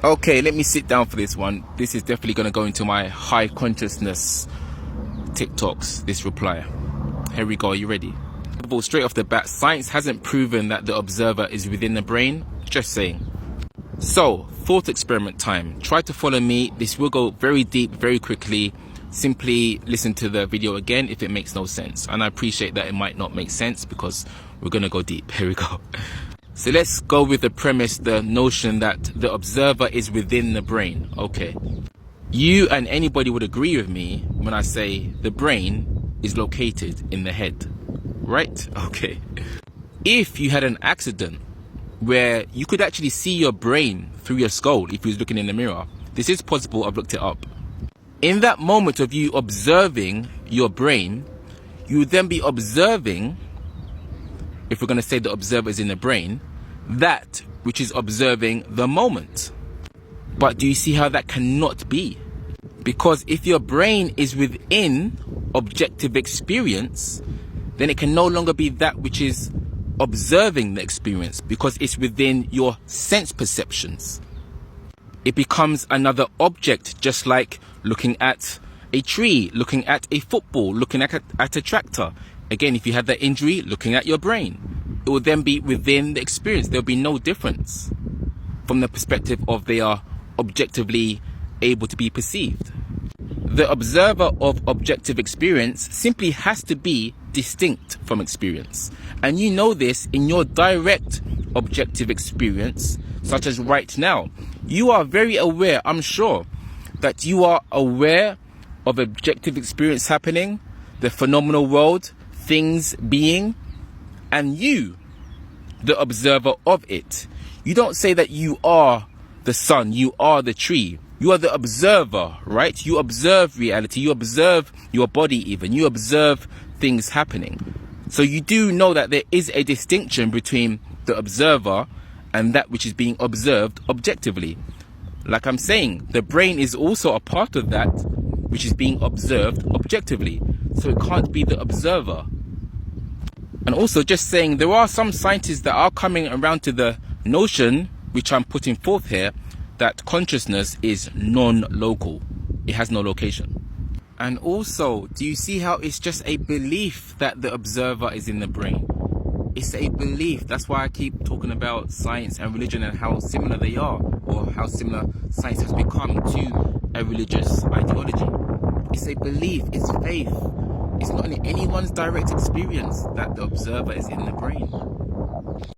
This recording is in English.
Okay, let me sit down for this one. This is definitely going to go into my high consciousness TikToks, this reply. Here we go, are you ready? Straight off the bat, science hasn't proven that the observer is within the brain. Just saying. So, thought experiment time. Try to follow me. This will go very deep, very quickly. Simply listen to the video again if it makes no sense. And I appreciate that it might not make sense because we're going to go deep. Here we go. So let's go with the premise, the notion that the observer is within the brain. Okay. You and anybody would agree with me when I say the brain is located in the head, right? Okay. If you had an accident where you could actually see your brain through your skull if you was looking in the mirror, this is possible, I've looked it up. In that moment of you observing your brain, you would then be observing, if we're going to say the observer is in the brain, that which is observing the moment. But do you see how that cannot be? Because if your brain is within objective experience, then it can no longer be that which is observing the experience, because it's within your sense perceptions. It becomes another object, just like looking at a tree, looking at a football, looking at a tractor. Again, if you had that injury, looking at your brain, it will then be within the experience. There'll be no difference from the perspective of they are objectively able to be perceived. The observer of objective experience simply has to be distinct from experience. And you know this in your direct objective experience, such as right now. You are very aware, I'm sure, that you are aware of objective experience happening, the phenomenal world, things being, and you, the observer of it. You don't say that you are the sun, you are the tree. You are the observer, right? You observe reality, you observe your body even, you observe things happening. So you do know that there is a distinction between the observer and that which is being observed objectively. Like I'm saying, the brain is also a part of that which is being observed objectively. So it can't be the observer. And also just saying, there are some scientists that are coming around to the notion, which I'm putting forth here, that consciousness is non-local. It has no location. And also, do you see how it's just a belief that the observer is in the brain? It's a belief. That's why I keep talking about science and religion and how similar they are, or how similar science has become to a religious ideology. It's a belief, it's faith. It's not in anyone's direct experience that the observer is in the brain.